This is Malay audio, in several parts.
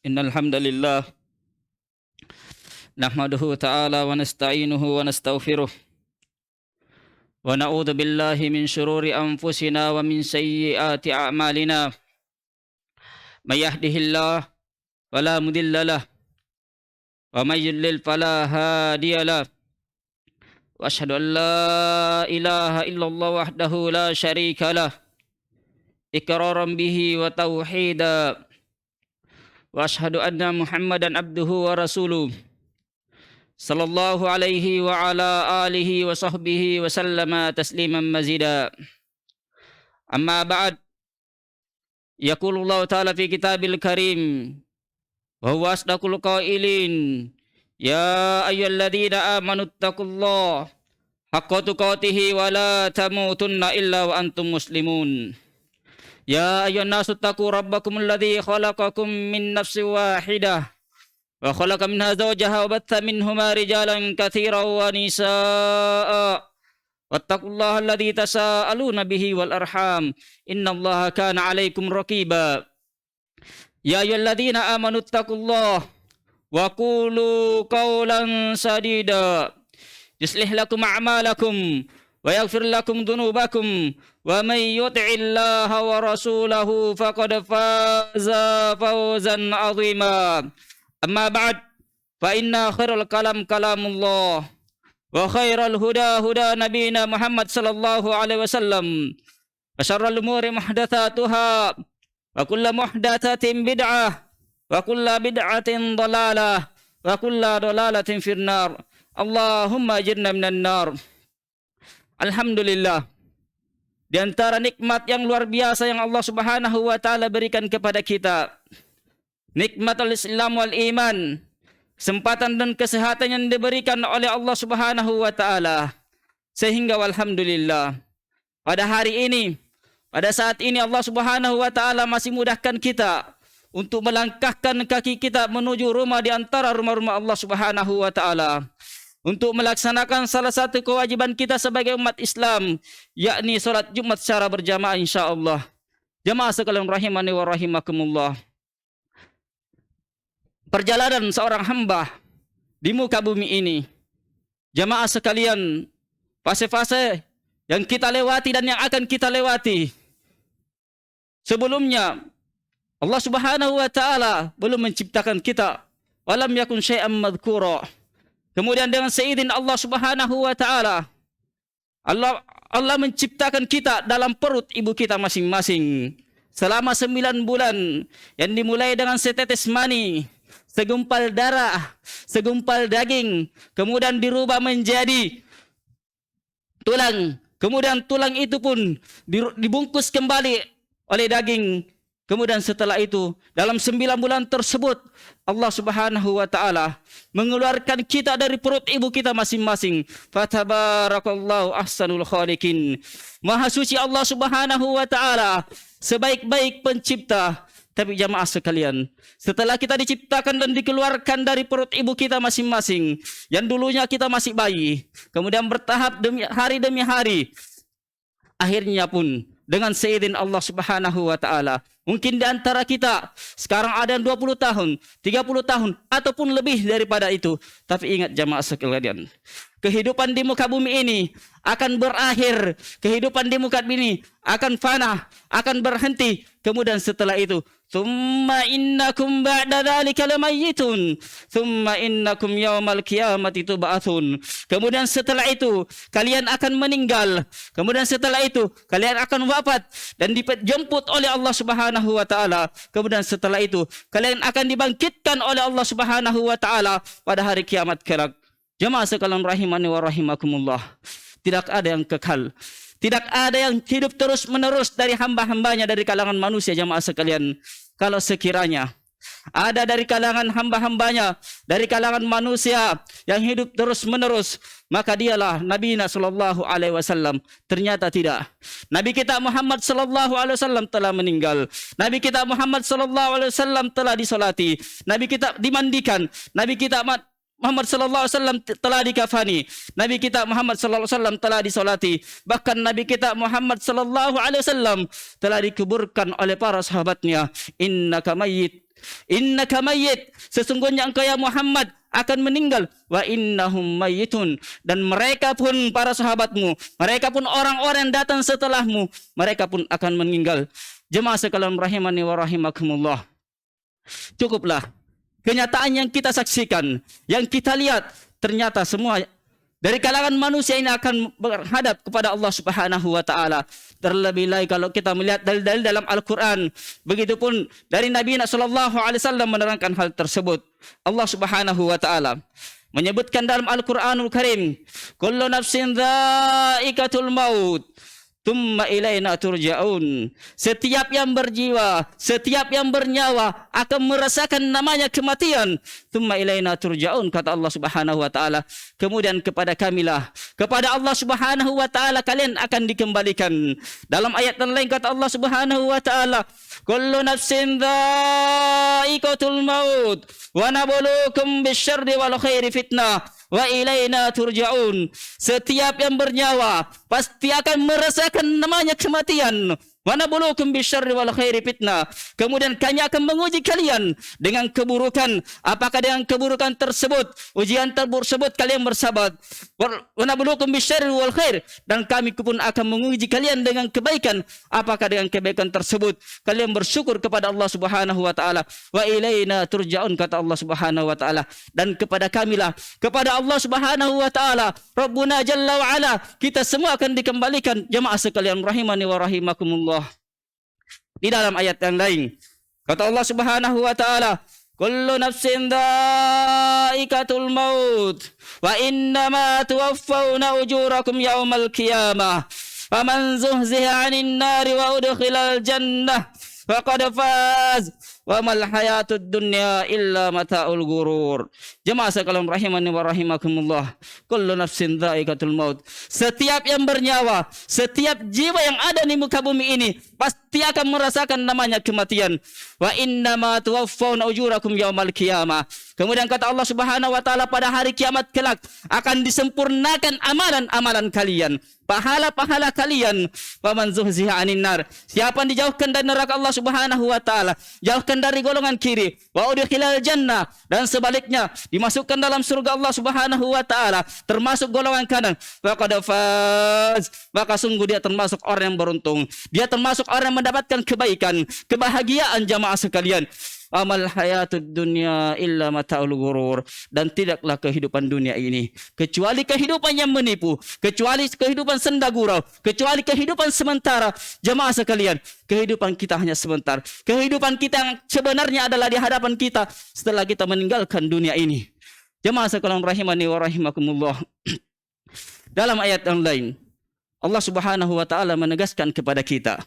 Innal hamdalillah nahmaduhu ta'ala wa nasta'inuhu wa nastaghfiruh wa na'udzu billahi min shururi anfusina wa min sayyiati a'malina. May yahdihillahu fala mudilla lahu wa may yudlil fala hadiya lahu. Wa asyhadu an la ilaha illallah wahdahu la syarika lahu iqraran bihi wa tauhida. Wa asyhadu anna Muhammadan abduhu wa rasuluh sallallahu alaihi wa ala alihi wa sahbihi wa sallama tasliman mazida. Amma ba'd, yaqulullahu ta'ala fi kitabil karim wa huwa asdaqul qailin, ya ayyuhalladzina amanu taqullaha haqqa tuqatih wa la tamutunna illa wa antum muslimun. Ya ayyuhan nasu taqu rabbakum alladzi khalaqakum min nafsin wahidah wa khalaqa minha zawjaha wa batha minhuma rijalan katsiran wa nisaa'a wattaqullaha alladzi tasaaluna bihi wal arham innallaha kana 'alaikum raqiba. Ya ayyuhalladzina amanu taqullaha wa qulu qawlan sadida yuslih lakum a'malakum wa yaghfir lakum dhunubakum wa may yuti'illaha wa rasulahu faqad faza fawzan 'azima. Amma ba'd, fa inna khairal kalam kalamullah wa khairal huda huda nabiyina Muhammad sallallahu alaihi wasallam wa syarrul umuri muhdatsatuha wa kullu muhdatsatin bid'ah wa kullu bid'atin dhalalah wa kullu dhalalatin finnar. Allahumma ajirna minan nar. Alhamdulillah, di antara nikmat yang luar biasa yang Allah Subhanahu wa taala berikan kepada kita, nikmatul Islam wal iman, kesempatan dan kesehatan yang diberikan oleh Allah Subhanahu wa taala, sehingga walhamdulillah pada hari ini, pada saat ini Allah Subhanahu wa taala masih mudahkan kita untuk melangkahkan kaki kita menuju rumah di antara rumah-rumah Allah Subhanahu wa taala, untuk melaksanakan salah satu kewajiban kita sebagai umat Islam, yakni salat Jumat secara berjamaah insyaallah. Jamaah sekalian rahimani wa rahimakumullah. Perjalanan seorang hamba di muka bumi ini, jamaah sekalian, fase-fase yang kita lewati dan yang akan kita lewati. Sebelumnya Allah Subhanahu wa taala belum menciptakan kita, walam yakun syai'an madhkura. Kemudian dengan seizin Allah Subhanahu wa taala, Allah menciptakan kita dalam perut ibu kita masing-masing selama 9 bulan, yang dimulai dengan setetes mani, segumpal darah, segumpal daging, kemudian dirubah menjadi tulang. Kemudian tulang itu pun dibungkus kembali oleh daging. Kemudian setelah itu, dalam 9 bulan tersebut, Allah Subhanahu wa taala mengeluarkan kita dari perut ibu kita masing-masing. Fatabarakallahu ahsanul khaliqin. Maha suci Allah Subhanahu wa taala, sebaik-baik pencipta. Tapi jamaah sekalian, setelah kita diciptakan dan dikeluarkan dari perut ibu kita masing-masing, yang dulunya kita masih bayi, kemudian bertahap demi hari, akhirnya pun dengan seizin Allah Subhanahu wa taala, mungkin di antara kita sekarang ada yang 20 tahun, 30 tahun ataupun lebih daripada itu. Tapi ingat jamaah sekalian, kehidupan di muka bumi ini akan berakhir. Kehidupan di muka bumi ini akan fana, akan berhenti. Kemudian setelah itu, thumma innakum ba'da dzalika lamayyitun, thumma innakum yaumal qiyamati tub'atsun. Kemudian setelah itu kalian akan meninggal. Kemudian setelah itu kalian akan wafat dan dijemput oleh Allah Subhanahu wa taala. Kemudian setelah itu kalian akan dibangkitkan oleh Allah Subhanahu wa taala pada hari kiamat kelak. Jemaah sekalian rahimani wa rahimakumullah, tidak ada yang kekal, tidak ada yang hidup terus menerus dari hamba-hambanya dari kalangan manusia. Jemaah sekalian, kalau sekiranya ada dari kalangan hamba-hambanya, dari kalangan manusia yang hidup terus menerus, maka dialah Nabi sallallahu alaihi wasallam. Ternyata tidak. Nabi kita Muhammad sallallahu alaihi wasallam telah meninggal. Nabi kita Muhammad sallallahu alaihi wasallam telah disolati. Nabi kita dimandikan. Nabi kita Muhammad sallallahu alaihi wasallam telah dikafani. Nabi kita Muhammad sallallahu alaihi wasallam telah disolati. Bahkan Nabi kita Muhammad sallallahu alaihi wasallam telah dikuburkan oleh para sahabatnya. Innaka mayyit. Sesungguhnya engkau ya Muhammad akan meninggal. Wa innahum mayyitun. Dan mereka pun para sahabatmu, mereka pun orang-orang yang datang setelahmu, mereka pun akan meninggal. Jemaah sekalian rahimani wa rahimakumullah. Cukuplah kenyataan yang kita saksikan, yang kita lihat, ternyata semua dari kalangan manusia ini akan berhadap kepada Allah Subhanahu wa taala. Terlebih lagi kalau kita melihat dalil-dalil dalam Al-Qur'an, begitupun dari Nabi sallallahu alaihi wasallam menerangkan hal tersebut. Allah Subhanahu wa taala menyebutkan dalam Al-Qur'anul Karim, kullu nafsin dha'iqatul maut Tumma ilaina turja'un. Setiap yang berjiwa, setiap yang bernyawa akan merasakan namanya kematian. Tumma ilaina turja'un, kata Allah Subhanahu wa taala. Kemudian kepada kamilah, kepada Allah Subhanahu wa taala kalian akan dikembalikan. Dalam ayat yang lain kata Allah Subhanahu wa taala, kullu nafsin dha'iqatul maut wa nabluukum bisyarri wal khairi fitnah wa ilaina turja'un. Setiap yang bernyawa pasti akan merasakan namanya kematian. Wa nabluukum bisyarri wal khairi fitnah. Kemudian kami akan menguji kalian dengan keburukan. Apakah dengan keburukan tersebut, ujian tersebut kalian bersabar? Wa nabluukum bisyarri wal khair. Dan kami pun akan menguji kalian dengan kebaikan. Apakah dengan kebaikan tersebut kalian bersyukur kepada Allah Subhanahu wa taala? Wa ilaina turja'un, kata Allah Subhanahu wa taala. Dan kepada kamilah, kepada Allah Subhanahu wa taala, Rabbuna Jalla wa Ala, kita semua akan dikembalikan. Jemaah sekalian rahimani wa rahimakumullah. Di dalam ayat yang lain kata Allah Subhanahu wa taala, kullu nafsin dha'iqatul maut wa innama tuwaffawna ujurakum yaumal qiyamah faman zuhziha 'anil nari wa udkhilal jannah faqad faz wa mal hayatud dunya illa mata'ul ghurur. Jemaah sekalian rahimani wa rahimakumullah, kullu nafsin dha'iqatul maut. Setiap yang bernyawa, setiap jiwa yang ada di muka bumi ini pasti akan merasakan namanya kematian. Wa innama tuwaffawna ujurakum yaumal qiyamah. Kemudian kata Allah Subhanahu wa taala, pada hari kiamat kelak akan disempurnakan amalan-amalan kalian, pahala-pahala kalian. Faman zuhziha 'anil nar. Siapa yang dijauhkan dari neraka Allah Subhanahu wa taala, jauhkan dari golongan kiri, wa udkhilal jannah, dan sebaliknya dimasukkan dalam surga Allah Subhanahu wa taala, termasuk golongan kanan, faqad faz, maka sungguh dia termasuk orang yang beruntung. Dia termasuk orang yang mendapatkan kebaikan, kebahagiaan. Jamaah sekalian, amal hayatud dunya illa mata'ul ghurur. Dan tidaklah kehidupan dunia ini kecuali kehidupan yang menipu, kecuali kehidupan senda gurau, kecuali kehidupan sementara. Jemaah sekalian, kehidupan kita hanya sebentar. Kehidupan kita yang sebenarnya adalah di hadapan kita setelah kita meninggalkan dunia ini. Jemaah sekalian rahimani wa rahimakumullah. Dalam ayat yang lain Allah Subhanahu wa taala menegaskan kepada kita,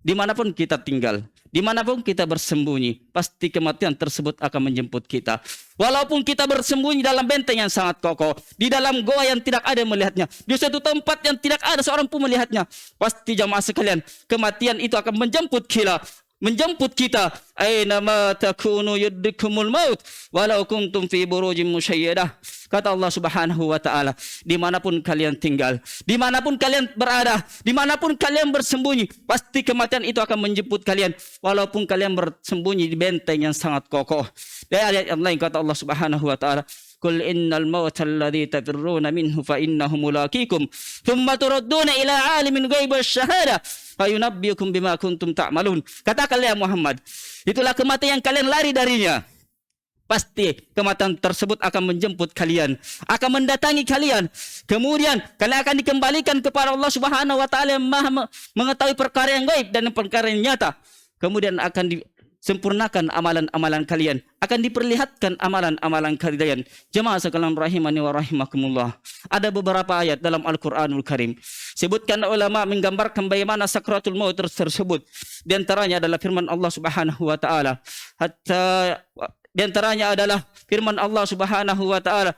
dimanapun kita tinggal, dimanapun kita bersembunyi, pasti kematian tersebut akan menjemput kita. Walaupun kita bersembunyi dalam benteng yang sangat kokoh, di dalam goa yang tidak ada yang melihatnya, di suatu tempat yang tidak ada seorang pun melihatnya, pasti jamaah sekalian, kematian itu akan menjemput kita. Aina ma takunu yudrikumul maut walau kuntum fi burujin musyayyadah. Kata Allah Subhanahu wa taala, dimanapun kalian tinggal, dimanapun kalian berada, dimanapun kalian bersembunyi, pasti kematian itu akan menjemput kalian, walaupun kalian bersembunyi di benteng yang sangat kokoh. Dari ayat yang lain kata Allah Subhanahu wa taala, Qul innal mauta alladhi tafirruna minhu fa innahu mulaqikum thumma turadduna ila alimin ghaib wasyahada fayunabbiukum bima kuntum ta'malun. Katakanlah ya Muhammad, itulah kematian yang kalian lari darinya. Pasti kematian tersebut akan menjemput kalian, akan mendatangi kalian. Kemudian kalian akan dikembalikan kepada Allah Subhanahu wa taala yang Maha mengetahui perkara yang gaib dan perkara yang nyata. Kemudian akan disempurnakan amalan-amalan kalian, akan diperlihatkan amalan-amalan kalian. Jemaah sekalian rahimani wa rahimakumullah. Ada beberapa ayat dalam Al-Qur'anul Karim, sebutkan ulama menggambarkan bagaimana sakratul maut tersebut. Di antaranya adalah firman Allah Subhanahu wa taala, di antaranya adalah firman Allah Subhanahu wa taala,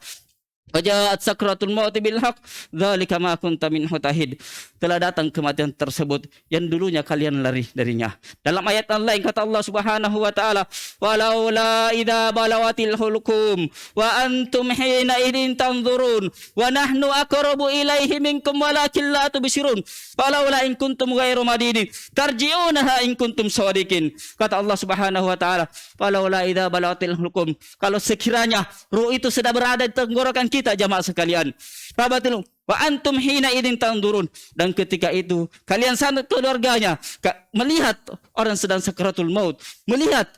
Wajaat sakratul maut bil haq, dzalika ma kunta minhu tahid. Telah datang kematian tersebut yang dulunya kalian lari darinya. Dalam ayat lain kata Allah Subhanahu wa taala, "Walaula idza balawatil hulqum wa antum hina idin tanzurun wa nahnu aqrabu ilaihi minkum walakin la tubsirun. Walaula in kuntum ghairu madinin tarji'unaha in kuntum shadiqin." Kata Allah Subhanahu wa taala, "Walaula idza balawatil hulqum." Kalau sekiranya ruh itu sudah berada di tenggorokan kita jamaah sekalian. Rabatul wa antum hina idin tanzurun, dan ketika itu kalian sanad keluarganya melihat orang sedang sakaratul maut, melihat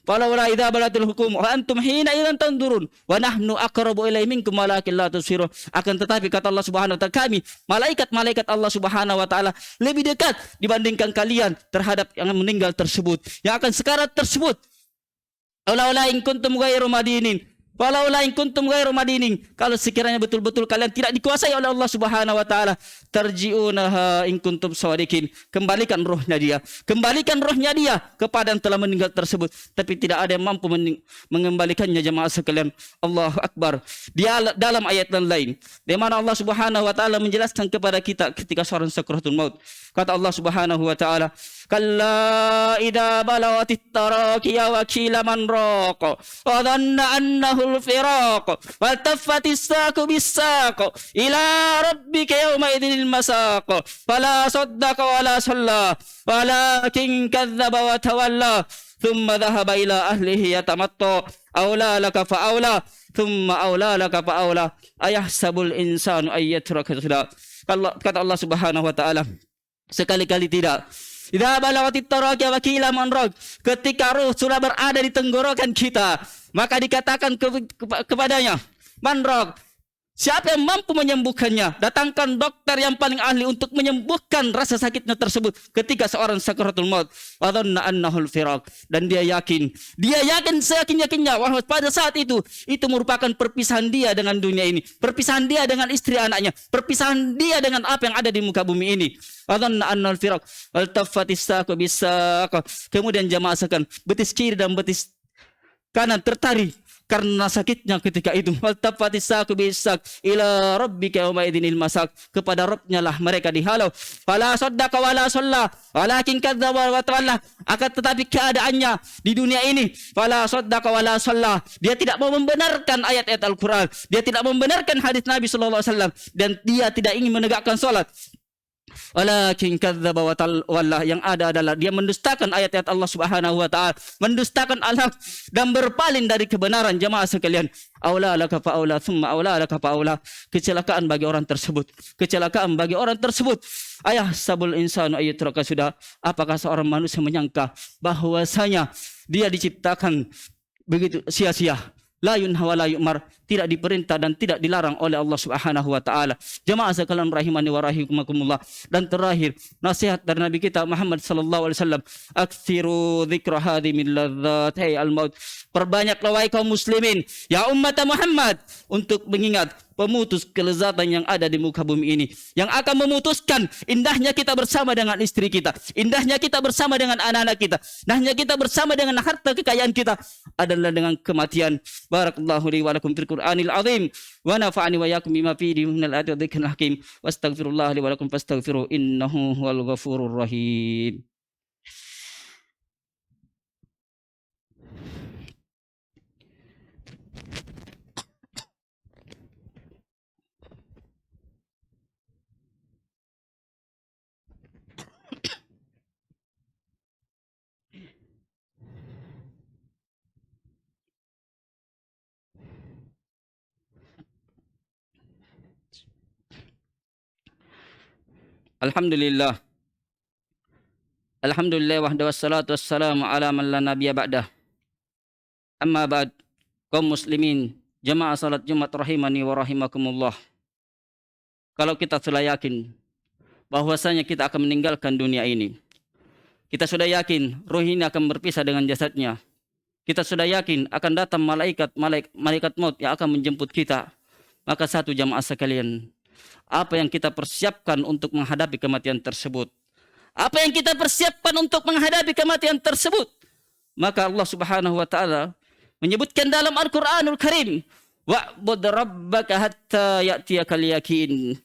walaula idza balatul hukum wa antum hina idin tanzurun wa nahnu aqrabu ilaihi minkum walakin la tusirun. Akan tetapi kata Allah Subhanahu wa taala, kami malaikat Allah Subhanahu wa taala lebih dekat dibandingkan kalian terhadap yang meninggal tersebut, yang akan sekarat tersebut. Walaula in kuntum ghairu madinin, walaula in kuntum ghairu madinin, kalau sekiranya betul-betul kalian tidak dikuasai oleh Allah Subhanahu wa taala, tarji'unaha in kuntum shadiqin, kembalikan rohnya dia kepada yang telah meninggal tersebut. Tapi tidak ada yang mampu mengembalikannya jemaah sekalian. Allahu akbar. Dia dalam ayat lain di mana Allah Subhanahu wa taala menjelaskan kepada kita ketika seorang sakaratul maut. Kata Allah Subhanahu wa taala, "Kalla idza balawatit taraqi wa qila man raq wa dhanna annahu al-firaq wa taffatis saqu bis-saq ila rabbika yawma idzil masaq fala saddaqa wa la shalla walakin kadzdzaba wa tawalla thumma dhahaba ila ahlihi yatamatta aula laka fa aula thumma aula laka fa aula ayahsabul insanu ay yatraka suda." Kata Allah Subhanahu wa taala, sekali-kali tidak. Idza balawatit taraqi wa qila man raq, ketika ruh sudah berada di tenggorokan kita, maka dikatakan kepadanya, man raq, siapa yang mampu menyembuhkannya? Datangkan dokter yang paling ahli untuk menyembuhkan rasa sakitnya tersebut ketika seorang sakaratul maut. Wa dhanna annahu al-firaq, dan dia yakin seyakin-yakinnya bahwa pada saat itu merupakan perpisahan dia dengan dunia ini, perpisahan dia dengan istri anaknya, perpisahan dia dengan apa yang ada di muka bumi ini. Wa dhanna annahu al-firaq wal taffatis saqu bis-saq. Kemudian jamaah sekalian, betis kiri dan betis kanan tertarik karena sakitnya ketika itu. Waltafatis saqu bis-saq ila rabbika yawma idzinil masaq, kepada Rabbnya lah mereka dihalau. Fala saddaqa wala shalla walakin kadzdzaba wa tawalla. Akan tetapi keadaannya di dunia ini, fala saddaqa wala shalla, dia tidak mau membenarkan ayat-ayat Al-Qur'an, dia tidak membenarkan hadis Nabi sallallahu alaihi wasallam, dan dia tidak ingin menegakkan salat. Walakin kadzdzaba wa tawalla, yang ada adalah dia mendustakan ayat-ayat Allah Subhanahu wa taala, mendustakan al-haq dan berpaling dari kebenaran. Jemaah sekalian, aula laka fa aula thumma aula laka fa aula, kecelakaan bagi orang tersebut, kecelakaan bagi orang tersebut. Ayah sabul insanu ayyutraka sudah, apakah seorang manusia menyangka bahwasanya dia diciptakan begitu sia-sia? La yunha wa la yu'mar, tidak diperintah dan tidak dilarang oleh Allah Subhanahu wa taala. Jemaah sekalian rahimani wa rahimakumullah. Dan terakhir, nasihat dari Nabi kita Muhammad sallallahu alaihi wasallam, aktsiru dzikra hadhimil ladzat hay al-maut. Perbanyaklah wahai kaum muslimin, ya umat Muhammad, untuk mengingat pemutus kelezatan yang ada di muka bumi ini, yang akan memutuskan indahnya kita bersama dengan istri kita, indahnya kita bersama dengan anak-anak kita, indahnya kita bersama dengan harta kekayaan kita, adalah dengan kematian. Barakallahu li wa lakum fil Qur'anil azim wa nafa'ani wa iyyakum bima fihi minal ayati wa dzikril hakim. Wastaghfirullah li wa lakum fastaghfiruhu innahu huwal ghafurur rahim. Alhamdulillah. Alhamdulillah wahdahu wassalatu wassalamu ala man la nabiyya ba'dah. Amma ba'd, kaum muslimin, jamaah salat Jumat rahimani wa rahimakumullah. Kalau kita sudah yakin bahwasanya kita akan meninggalkan dunia ini, kita sudah yakin ruh ini akan berpisah dengan jasadnya, kita sudah yakin akan datang malaikat maut yang akan menjemput kita, maka satu jamaah sekalian, apa yang kita persiapkan untuk menghadapi kematian tersebut? Apa yang kita persiapkan untuk menghadapi kematian tersebut? Maka Allah Subhanahu wa taala menyebutkan dalam Al-Qur'anul Karim, wa'bud rabbaka hatta ya'tiyakal yakin.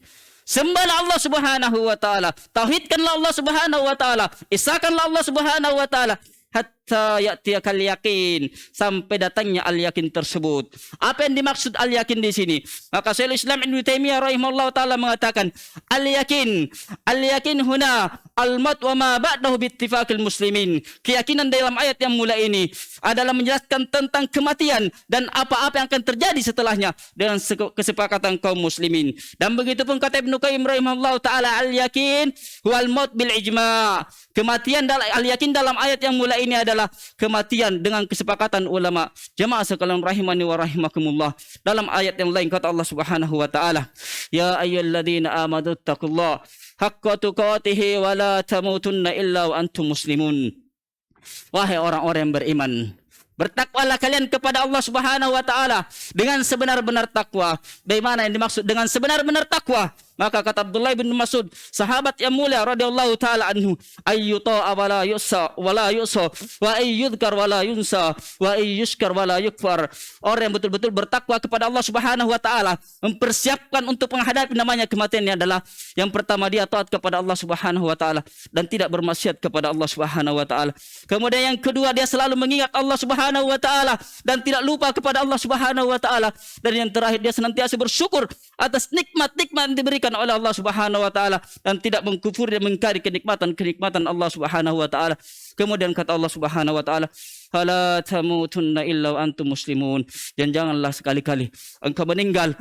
Sembahlah Allah Subhanahu wa taala, tauhidkanlah Allah Subhanahu wa taala, isakanlah Allah Subhanahu wa taala hatta ya'tiyakal yakin, sampai datangnya al-yakin tersebut. Apa yang dimaksud al-yakin di sini? Maka Syekhul Islam Ibnu Taimiyah rahimahullah taala mengatakan al-yakin huna al-maut wa ma ba'dahu bi ittifaqil muslimin. Keyakinan dalam ayat yang mulai ini adalah menjelaskan tentang kematian dan apa-apa yang akan terjadi setelahnya dengan kesepakatan kaum muslimin. Dan begitu pun kata Ibnu Qayyim rahimahullah taala, al-yakin wal maut bil ijma'. Kematian al-yakin dalam ayat yang mulai ini adalah kematian dengan kesepakatan ulama. Jemaah sekalian rahimani wa rahimakumullah. Dalam ayat yang lain kata Allah Subhanahu wa taala, ya ayyuhalladzina amanu taqullaha haqqa tuqatih wa la tamutunna illa wa antum muslimun. Wahai orang-orang yang beriman, bertakwalah kalian kepada Allah Subhanahu wa taala dengan sebenar-benar takwa. Bagaimana yang dimaksud dengan sebenar-benar takwa? Maka kata Abdullah bin Mas'ud, sahabat yang mulia radhiyallahu taala anhu, ayyuta'a wala yusa wala yusa wa ayyudhkar wala yunsa wa ayyushkar wala yukfar. Orang yang betul-betul bertakwa kepada Allah Subhanahu wa taala, mempersiapkan untuk menghadapi namanya kematian ini adalah yang pertama dia taat kepada Allah Subhanahu wa taala dan tidak bermaksiat kepada Allah Subhanahu wa taala. Kemudian yang kedua dia selalu mengingat Allah Subhanahu wa taala dan tidak lupa kepada Allah Subhanahu wa taala. Dan yang terakhir dia senantiasa bersyukur atas nikmat-nikmat yang diberikan oleh Allah Subhanahu wa taala dan tidak mengkufur dan mengingkari kenikmatan Allah Subhanahu wa taala. Kemudian kata Allah Subhanahu wa taala, fala tamutunna illa wa antum muslimun. Dan janganlah sekali-kali engkau meninggal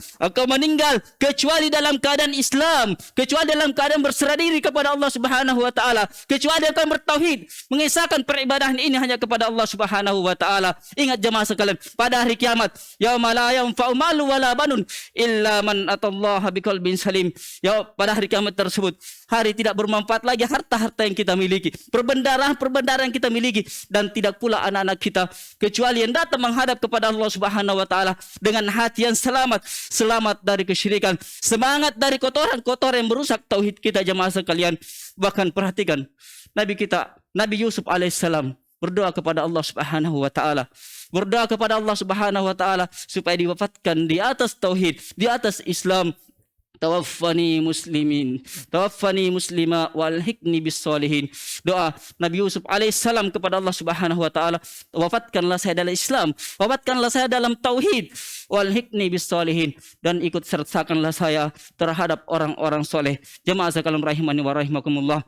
kecuali dalam keadaan Islam, kecuali dalam keadaan berserah diri kepada Allah Subhanahu wa taala, kecuali akan bertauhid, mengisahkan peribadahan ini hanya kepada Allah Subhanahu wa taala. Ingat jemaah sekalian, pada hari kiamat, yauma la yanfa'u malu wala banun illa man atallaha biqalbin salim. Ya, pada hari kiamat tersebut, hari tidak bermanfaat lagi harta-harta yang kita miliki, perbendaharaan yang kita miliki, dan tidak pula anak-anak kita, kecuali yang datang menghadap kepada Allah Subhanahu wa taala dengan hati yang selamat dari kesyirikan, semangat dari kotoran-kotoran yang merusak tauhid kita jemaah sekalian. Bahkan perhatikan Nabi kita, Nabi Yusuf alaihissalam berdoa kepada Allah Subhanahu wa taala, berdoa kepada Allah Subhanahu wa taala supaya diwafatkan di atas tauhid, di atas Islam. Tawaffani muslima walhiqni bis solihin. Doa Nabi Yusuf alaihissalam kepada Allah Subhanahu wa taala, wafatkanlah saya dalam Islam, wafatkanlah saya dalam tauhid, walhiqni bis solihin, dan ikut sertakanlah saya terhadap orang-orang soleh. Jemaah sekalian rahimani wa rahimakumullah.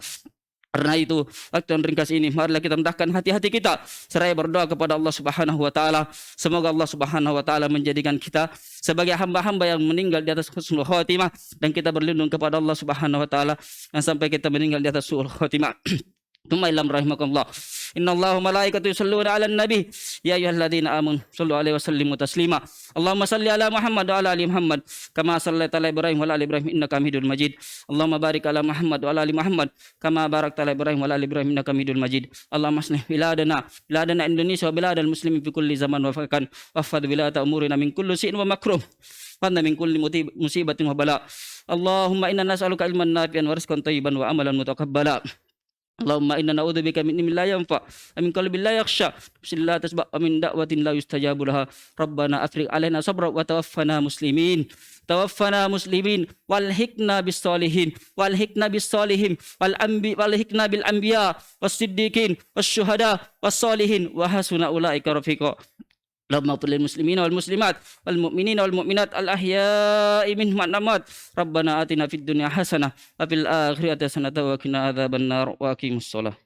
Karena itu, waktu yang ringkas ini, marilah kita mendahkan hati-hati kita seraya berdoa kepada Allah Subhanahu wa taala. Semoga Allah Subhanahu wa taala menjadikan kita sebagai hamba-hamba yang meninggal di atas husnul khotimah, dan kita berlindung kepada Allah Subhanahu wa taala dan sampai kita meninggal di atas su'ul khotimah. Tsumma ilam rahimakumullah. Innallaha wa malaikatahu yusholluna 'alan nabi ya ayyuhalladzina amanu shallu 'alaihi wa sallimu taslima. Allahumma shalli 'ala Muhammad wa 'ala ali Muhammad kama shallaita 'ala Ibrahim wa 'ala ali Ibrahim innaka Hamidul Majid. Allahumma barik 'ala Muhammad wa 'ala ali Muhammad kama barakta 'ala Ibrahim wa 'ala ali Ibrahim innaka Hamidul Majid. Allahumma aslih biladana Indonesia wa biladal muslimin fi kulli zaman wa fakan wahfadh bilata umurina min kulli syai'in wa makruh wa min kulli musibatin wa bala. Allahumma inna nas'aluka ilman nafi'an wa rizqan thayyiban wa amalan mutaqabbala. Allahumma inna na'udzubika min ilmin la yanfa' wa min qalbin la yakhsha wa tasba' wa min da'watin la yustajabu laha. Rabbana afrigh 'alaina sabra wa tawaffana muslimin walhiqna bis solihin walhiqna bil anbiya was siddiqin was syuhada was solihin wa hasuna ulaika rafiqa. Allahumma ighfir lil muslimina wal muslimat wal mu'minina wal mu'minat al ahya'i minhum wal amwat. Rabbana atina fid dunya hasanah wa fil akhirati hasanah wa qina adzabannar wa aqimus shalah.